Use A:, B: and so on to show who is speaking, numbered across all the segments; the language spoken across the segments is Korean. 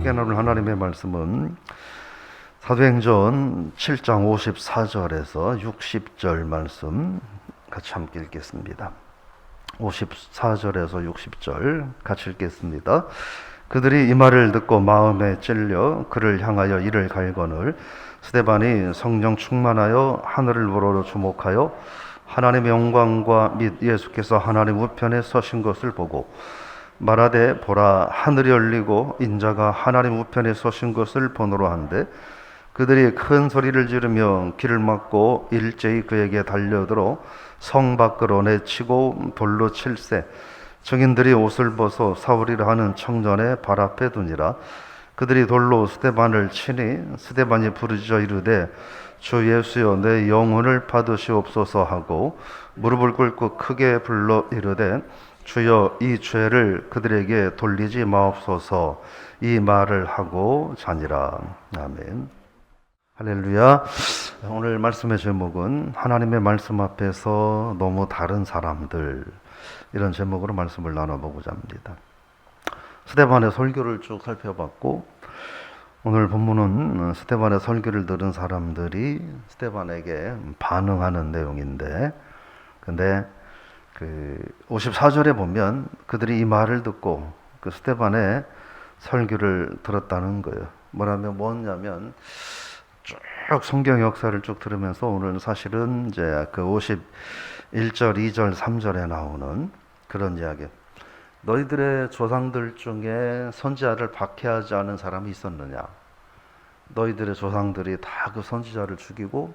A: 함께 나눌 하나님의 말씀은 사도행전 7장 54절에서 60절 말씀 같이 함께 읽겠습니다. 54절에서 60절 같이 읽겠습니다. 그들이 이 말을 듣고 마음에 찔려 그를 향하여 이를 갈거늘 스데반이 성령 충만하여 하늘을 우러러 주목하여 하나님의 영광과 및 예수께서 하나님 우편에 서신 것을 보고 말하되 보라 하늘이 열리고 인자가 하나님 우편에 서신 것을 보노라 한데 그들이 큰 소리를 지르며 길을 막고 일제히 그에게 달려들어 성 밖으로 내치고 돌로 칠세 증인들이 옷을 벗어 사울이라 하는 청년의 발 앞에 두니라. 그들이 돌로 스데반을 치니 스데반이 부르짖어 이르되 주 예수여 내 영혼을 받으시옵소서 하고 무릎을 꿇고 크게 불러 이르되 주여 이 죄를 그들에게 돌리지 마옵소서 이 말을 하고 자니라. 아멘. 할렐루야. 오늘 말씀의 제목은 하나님의 말씀 앞에서 너무 다른 사람들, 이런 제목으로 말씀을 나눠보고자 합니다. 스데반의 설교를 쭉 살펴봤고 오늘 본문은 스데반의 설교를 들은 사람들이 스데반에게 반응하는 내용인데, 근데 54절에 보면 그들이 이 말을 듣고 그 스데반의 설교를 들었다는 거예요. 뭐냐면 쭉 성경 역사를 쭉 들으면서 오늘 사실은 이제 그 51절, 2절, 3절에 나오는 그런 이야기. 너희들의 조상들 중에 선지자를 박해하지 않은 사람이 있었느냐? 너희들의 조상들이 다 그 선지자를 죽이고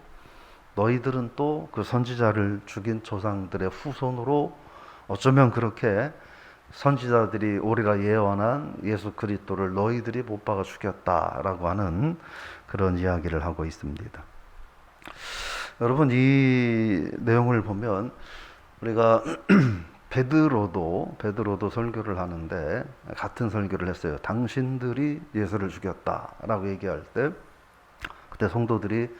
A: 너희들은 또 그 선지자를 죽인 조상들의 후손으로 어쩌면 그렇게 선지자들이 오리라 예언한 예수 그리스도를 너희들이 못 박아 죽였다라고 하는 그런 이야기를 하고 있습니다. 여러분, 이 내용을 보면 우리가 베드로도 설교를 하는데 같은 설교를 했어요. 당신들이 예수를 죽였다라고 얘기할 때 그때 성도들이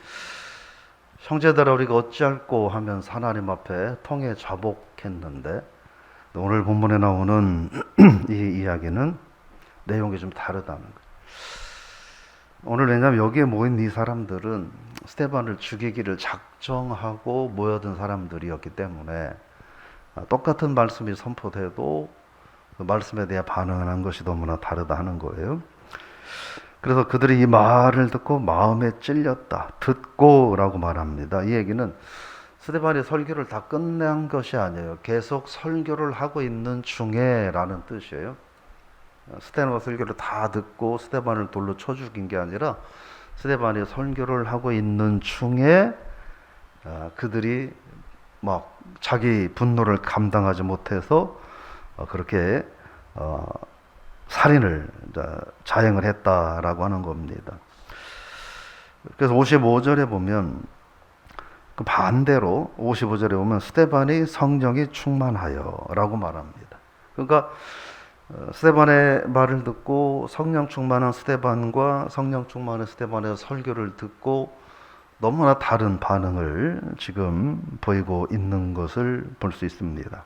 A: 형제들아 우리가 어찌할꼬 하면서 하나님 앞에 통해 자복했는데, 오늘 본문에 나오는 이 이야기는 내용이 좀 다르다는 거예요. 오늘 왜냐하면 여기에 모인 이 사람들은 스데반을 죽이기를 작정하고 모여든 사람들이었기 때문에 똑같은 말씀이 선포돼도 그 말씀에 대해 반응한 것이 너무나 다르다 하는 거예요. 그래서 그들이 이 말을 듣고 마음에 찔렸다. 듣고라고 말합니다. 이 얘기는 스데반이 설교를 다 끝낸 것이 아니에요. 계속 설교를 하고 있는 중에 라는 뜻이에요. 스데반 설교를 다 듣고 스데반을 돌로 쳐 죽인 게 아니라 스데반이 설교를 하고 있는 중에 그들이 막 자기 분노를 감당하지 못해서 그렇게 살인을 자행을 했다라고 하는 겁니다. 그래서 55절에 보면 그 반대로 55절에 보면 스데반이 성령이 충만하여 라고 말합니다. 그러니까 스데반의 말을 듣고 성령 충만한 스데반과 성령 충만한 스데반의 설교를 듣고 너무나 다른 반응을 지금 보이고 있는 것을 볼 수 있습니다.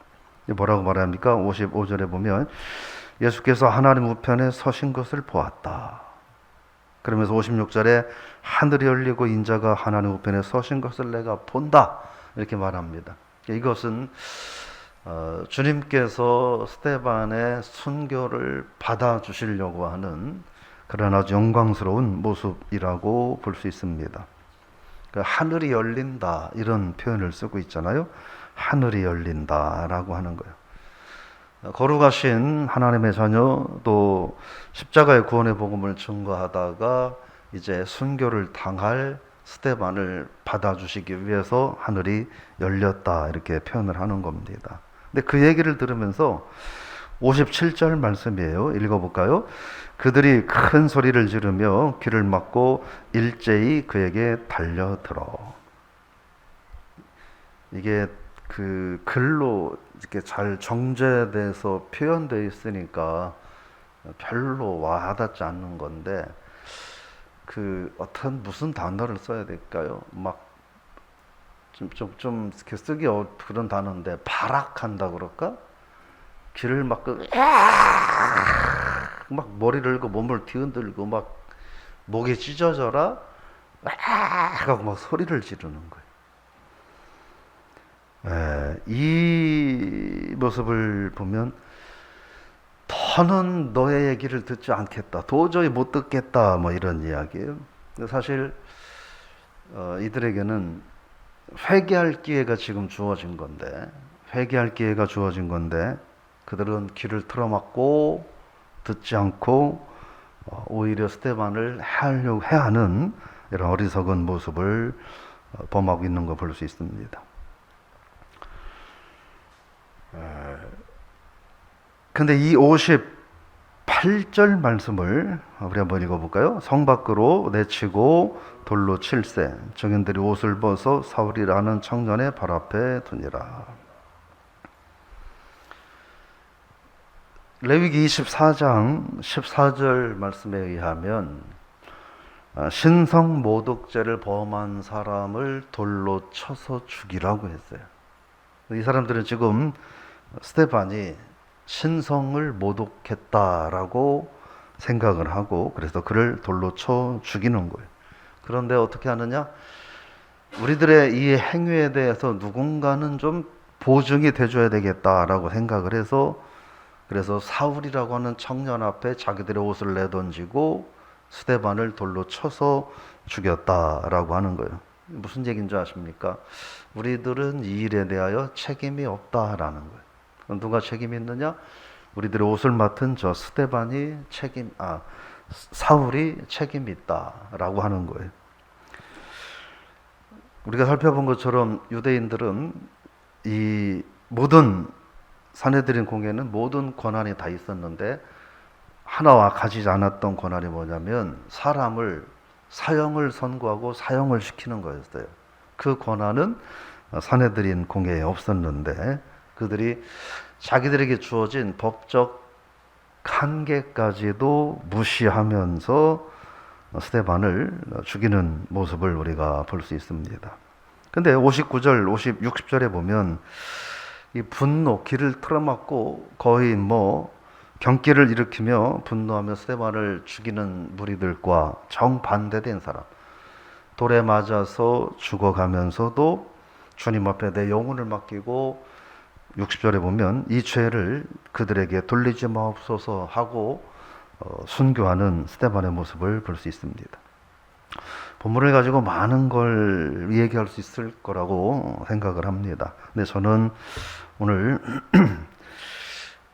A: 뭐라고 말합니까? 55절에 보면 예수께서 하나님 우편에 서신 것을 보았다. 그러면서 56절에 하늘이 열리고 인자가 하나님 우편에 서신 것을 내가 본다. 이렇게 말합니다. 이것은 주님께서 스데반의 순교를 받아주시려고 하는 그런 아주 영광스러운 모습이라고 볼 수 있습니다. 하늘이 열린다 이런 표현을 쓰고 있잖아요. 하늘이 열린다라고 하는 거예요. 거룩하신 하나님의 자녀, 또 십자가의 구원의 복음을 증거하다가 이제 순교를 당할 스데반을 받아주시기 위해서 하늘이 열렸다 이렇게 표현을 하는 겁니다. 근데 그 얘기를 들으면서 57절 말씀이에요. 읽어볼까요? 그들이 큰 소리를 지르며 길을 막고 일제히 그에게 달려들어. 이게 그 글로 이렇게 잘 정제돼서 표현되어 있으니까 별로 와닿지 않는 건데, 그 어떤 무슨 단어를 써야 될까요? 막 좀 이렇게 쓰기 그런 단어인데, 발악한다 그럴까? 길을 막고 막 머리를 들고 몸을 뒤흔들고 막 목이 찢어져라 하고 막 소리를 지르는 거예요. 이 모습을 보면 더는 너의 얘기를 듣지 않겠다, 도저히 못 듣겠다, 뭐 이런 이야기예요. 사실 이들에게는 회개할 기회가 지금 주어진 건데, 그들은 귀를 틀어막고 듣지 않고 오히려 스데반을 해야 하는 이런 어리석은 모습을 범하고 있는 거 볼 수 있습니다. 근데 이 58절 말씀을 우리 한번 읽어볼까요? 성 밖으로 내치고 돌로 칠세 정인들이 옷을 벗어 사울이라는 청년의 발 앞에 두니라. 레위기 24장 14절 말씀에 의하면 신성 모독죄를 범한 사람을 돌로 쳐서 죽이라고 했어요. 이 사람들은 지금 스데반이 신성을 모독했다라고 생각을 하고, 그래서 그를 돌로 쳐 죽이는 거예요. 그런데 어떻게 하느냐? 우리들의 이 행위에 대해서 누군가는 좀 보증이 돼줘야 되겠다라고 생각을 해서, 그래서 사울이라고 하는 청년 앞에 자기들의 옷을 내던지고 스데반을 돌로 쳐서 죽였다라고 하는 거예요. 무슨 얘기인지 아십니까? 우리들은 이 일에 대하여 책임이 없다라는 거예요. 누가 책임이 있느냐? 우리들의 옷을 맡은 저 스데반이 사울이 책임이 있다라고 하는 거예요. 우리가 살펴본 것처럼 유대인들은 이 모든 산헤드린 공회는 모든 권한이 다 있었는데, 하나와 가지지 않았던 권한이 뭐냐면 사람을 사형을 선고하고 사형을 시키는 거였어요. 그 권한은 산헤드린 공회에 없었는데, 그들이 자기들에게 주어진 법적 한계까지도 무시하면서 스데반을 죽이는 모습을 우리가 볼 수 있습니다. 근데 59절, 60절에 보면 이 분노, 귀를 틀어막고 거의 경기를 일으키며 분노하며 스데반을 죽이는 무리들과 정반대된 사람, 돌에 맞아서 죽어가면서도 주님 앞에 내 영혼을 맡기고 60절에 보면 이 죄를 그들에게 돌리지 마옵소서 하고 순교하는 스데반의 모습을 볼 수 있습니다. 본문을 가지고 많은 걸 얘기할 수 있을 거라고 생각을 합니다. 근데 저는 오늘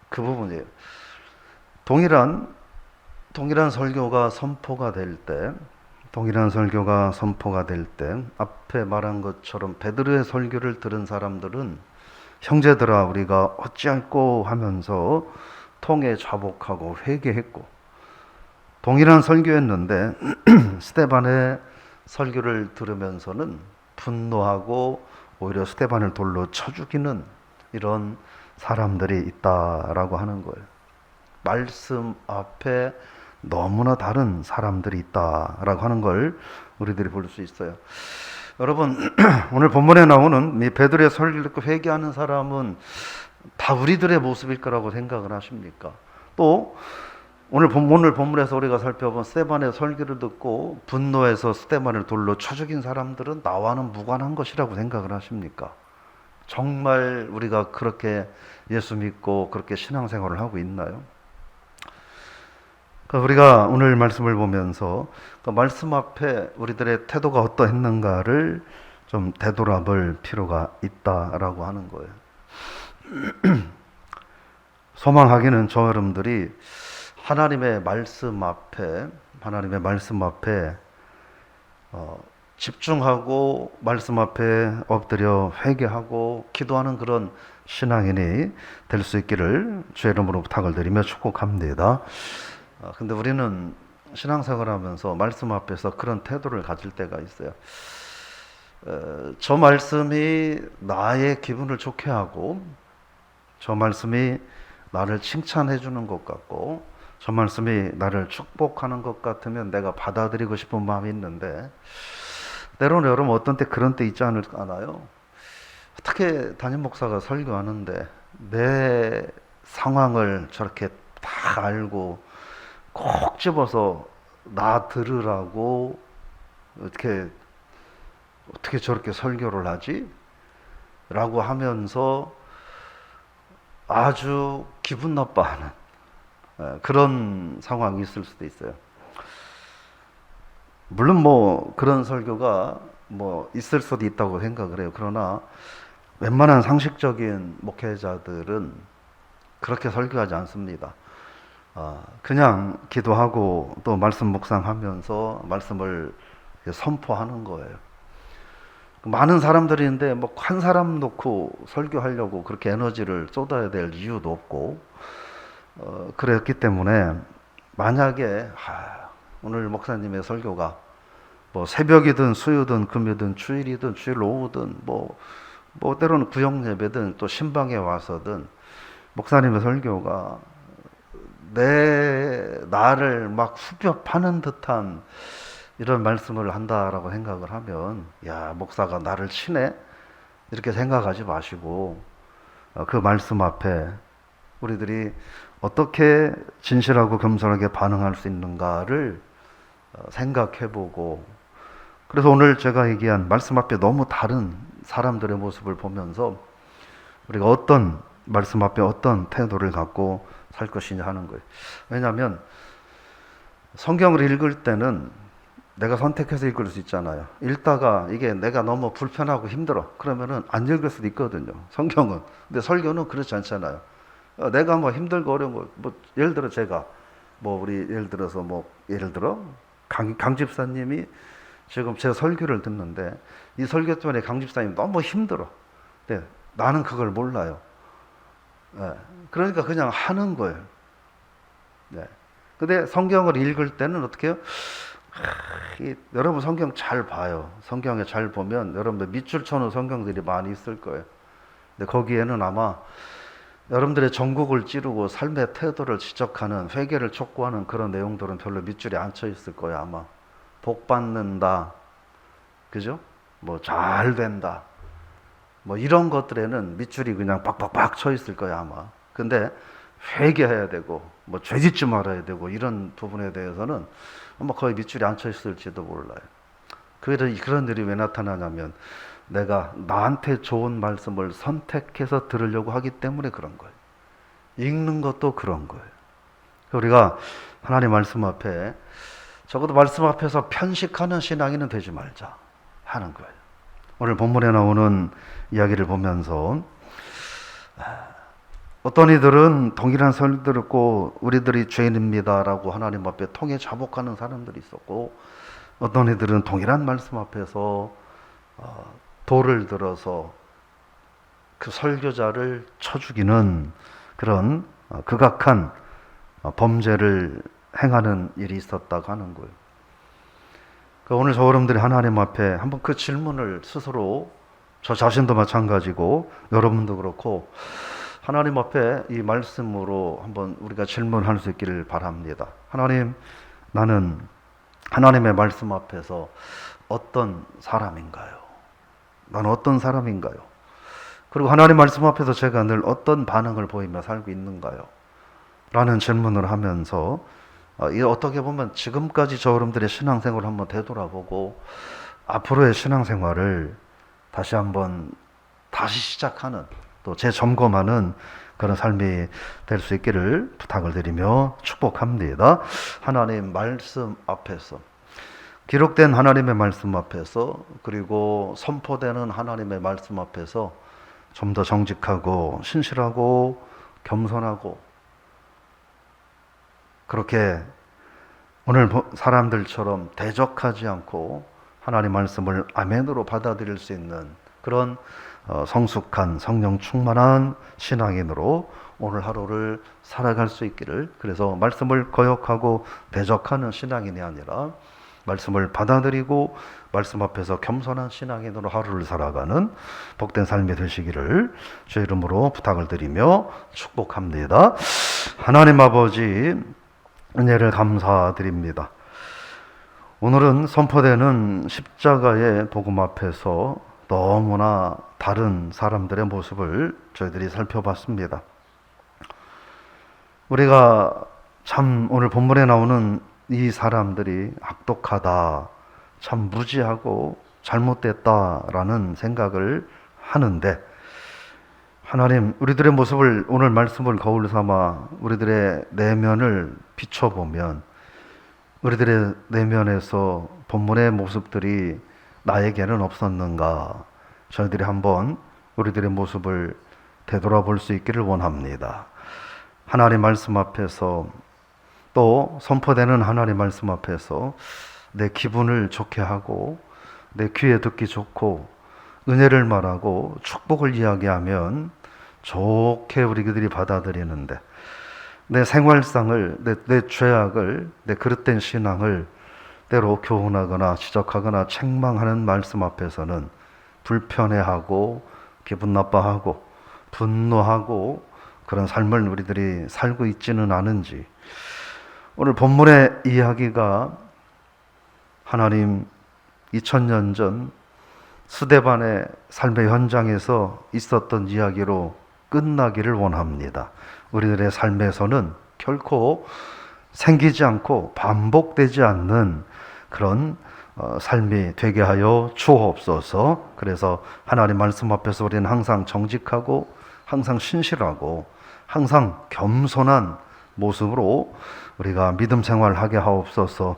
A: 그 부분이에요. 동일한 설교가 선포가 될 때, 앞에 말한 것처럼 베드로의 설교를 들은 사람들은 형제들아 우리가 어찌할꼬 하면서 통에 자복하고 회개했고, 동일한 설교였는데 스데반의 설교를 들으면서는 분노하고 오히려 스데반을 돌로 쳐 죽이는 이런 사람들이 있다라고 하는 거예요. 말씀 앞에 너무나 다른 사람들이 있다라고 하는 걸 우리들이 볼 수 있어요. 여러분, 오늘 본문에 나오는 이 베드로의 설교를 듣고 회개하는 사람은 다 우리들의 모습일 거라고 생각을 하십니까? 또 오늘 본문에서 우리가 살펴본 스데반의 설교를 듣고 분노해서 스데반을 돌로 쳐 죽인 사람들은 나와는 무관한 것이라고 생각을 하십니까? 정말 우리가 그렇게 예수 믿고 그렇게 신앙생활을 하고 있나요? 우리가 오늘 말씀을 보면서 그 말씀 앞에 우리들의 태도가 어떠했는가를 좀 되돌아볼 필요가 있다라고 하는 거예요. 소망하기는 저 여러분들이 하나님의 말씀 앞에 집중하고 말씀 앞에 엎드려 회개하고 기도하는 그런 신앙인이 될 수 있기를 주의 이름으로 부탁을 드리며 축복합니다. 근데 우리는 신앙생활 하면서 말씀 앞에서 그런 태도를 가질 때가 있어요. 저 말씀이 나의 기분을 좋게 하고, 저 말씀이 나를 칭찬해 주는 것 같고, 저 말씀이 나를 축복하는 것 같으면 내가 받아들이고 싶은 마음이 있는데, 때로는 여러분 어떤 때 그런 때 있지 않아요? 어떻게 담임 목사가 설교하는데 내 상황을 저렇게 다 알고 콕 집어서 나 들으라고 어떻게 저렇게 설교를 하지? 라고 하면서 아주 기분 나빠하는 그런 상황이 있을 수도 있어요. 물론 뭐 그런 설교가 뭐 있을 수도 있다고 생각을 해요. 그러나 웬만한 상식적인 목회자들은 그렇게 설교하지 않습니다. 그냥 기도하고 또 말씀 묵상하면서 말씀을 선포하는 거예요. 많은 사람들이 있는데 뭐 한 사람 놓고 설교하려고 그렇게 에너지를 쏟아야 될 이유도 없고 그랬기 때문에 만약에 오늘 목사님의 설교가 뭐 새벽이든 수요든 금요든 주일이든 주일 오후든 뭐 때로는 구역 예배든 또 신방에 와서든 목사님의 설교가 나를 막 후벼 파는 듯한 이런 말씀을 한다라고 생각을 하면 야 목사가 나를 치네 이렇게 생각하지 마시고 그 말씀 앞에 우리들이 어떻게 진실하고 겸손하게 반응할 수 있는가를 생각해보고 그래서 오늘 제가 얘기한 말씀 앞에 너무 다른 사람들의 모습을 보면서 우리가 어떤 말씀 앞에 어떤 태도를 갖고 살 것이냐 하는 거예요. 왜냐하면 성경을 읽을 때는 내가 선택해서 읽을 수 있잖아요. 읽다가 이게 내가 너무 불편하고 힘들어. 그러면은 안 읽을 수도 있거든요. 성경은. 근데 설교는 그렇지 않잖아요. 내가 뭐 힘들고 어려운 거, 예를 들어 제가, 예를 들어 강 집사님이 지금 제 설교를 듣는데 이 설교 때문에 강 집사님이 너무 힘들어. 근데 나는 그걸 몰라요. 그러니까 그냥 하는 거예요. 근데 성경을 읽을 때는 어떻게 해요? 여러분 성경 잘 봐요. 성경에 잘 보면 여러분들 밑줄 쳐놓은 성경들이 많이 있을 거예요. 근데 거기에는 아마 여러분들의 전국을 찌르고 삶의 태도를 지적하는 회개를 촉구하는 그런 내용들은 별로 밑줄이 안 쳐 있을 거예요. 아마 복 받는다, 그죠? 잘 된다, 이런 것들에는 밑줄이 그냥 빡빡빡 쳐 있을 거예요 아마. 근데 회개해야 되고 죄짓지 말아야 되고 이런 부분에 대해서는 아마 거의 밑줄이 안 쳐 있을지도 몰라요. 그런 일이 왜 나타나냐면 내가 나한테 좋은 말씀을 선택해서 들으려고 하기 때문에 그런 거예요. 읽는 것도 그런 거예요. 우리가 하나님 말씀 앞에 적어도 말씀 앞에서 편식하는 신앙인은 되지 말자 하는 거예요. 오늘 본문에 나오는 이야기를 보면서 어떤 이들은 동일한 설교를 듣고 우리들이 죄인입니다라고 하나님 앞에 통해 자복하는 사람들이 있었고 어떤 이들은 동일한 말씀 앞에서 돌을 들어서 그 설교자를 쳐 죽이는 그런 극악한 범죄를 행하는 일이 있었다고 하는 거예요. 오늘 저 여러분들이 하나님 앞에 한번 그 질문을 스스로 저 자신도 마찬가지고 여러분도 그렇고 하나님 앞에 이 말씀으로 한번 우리가 질문할 수 있기를 바랍니다. 하나님, 나는 하나님의 말씀 앞에서 어떤 사람인가요? 나는 어떤 사람인가요? 그리고 하나님 말씀 앞에서 제가 늘 어떤 반응을 보이며 살고 있는가요? 라는 질문을 하면서 어떻게 보면 지금까지 저 여러분들의 신앙생활을 한번 되돌아보고 앞으로의 신앙생활을 다시 시작하는 또 재점검하는 그런 삶이 될 수 있기를 부탁을 드리며 축복합니다. 하나님 말씀 앞에서 기록된 하나님의 말씀 앞에서 그리고 선포되는 하나님의 말씀 앞에서 좀 더 정직하고 신실하고 겸손하고 그렇게 오늘 사람들처럼 대적하지 않고 하나님 말씀을 아멘으로 받아들일 수 있는 그런 성숙한 성령 충만한 신앙인으로 오늘 하루를 살아갈 수 있기를, 그래서 말씀을 거역하고 대적하는 신앙인이 아니라 말씀을 받아들이고 말씀 앞에서 겸손한 신앙인으로 하루를 살아가는 복된 삶이 되시기를 주의 이름으로 부탁을 드리며 축복합니다. 하나님 아버지 은혜를 감사드립니다. 오늘은 선포되는 십자가의 복음 앞에서 너무나 다른 사람들의 모습을 저희들이 살펴봤습니다. 우리가 참 오늘 본문에 나오는 이 사람들이 악독하다, 참 무지하고 잘못됐다라는 생각을 하는데, 하나님, 우리들의 모습을, 오늘 말씀을 거울 삼아 우리들의 내면을 비춰보면 우리들의 내면에서 본문의 모습들이 나에게는 없었는가, 저희들이 한번 우리들의 모습을 되돌아볼 수 있기를 원합니다. 하나님 말씀 앞에서, 또 선포되는 하나님 말씀 앞에서 내 기분을 좋게 하고 내 귀에 듣기 좋고 은혜를 말하고 축복을 이야기하면 좋게 우리들이 받아들이는데, 내 생활상을, 내 죄악을, 내 그릇된 신앙을 때로 교훈하거나 지적하거나 책망하는 말씀 앞에서는 불편해하고 기분 나빠하고 분노하고 그런 삶을 우리들이 살고 있지는 않은지, 오늘 본문의 이야기가 하나님 2000년 전 스데반의 삶의 현장에서 있었던 이야기로 끝나기를 원합니다. 우리들의 삶에서는 결코 생기지 않고 반복되지 않는 그런 삶이 되게 하여 주옵소서. 그래서 하나님 말씀 앞에서 우리는 항상 정직하고 항상 신실하고 항상 겸손한 모습으로 우리가 믿음 생활하게 하옵소서.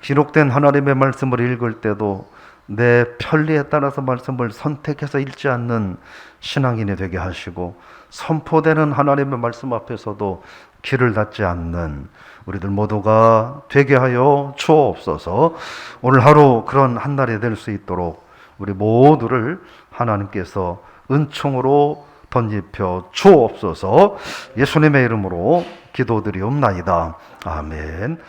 A: 기록된 하나님의 말씀을 읽을 때도 내 편리에 따라서 말씀을 선택해서 읽지 않는 신앙인이 되게 하시고, 선포되는 하나님의 말씀 앞에서도 귀를 닫지 않는 우리들 모두가 되게 하여 주옵소서. 오늘 하루 그런 한 날이 될 수 있도록 우리 모두를 하나님께서 은총으로 덧입혀 주옵소서. 예수님의 이름으로 기도드리옵나이다. 아멘.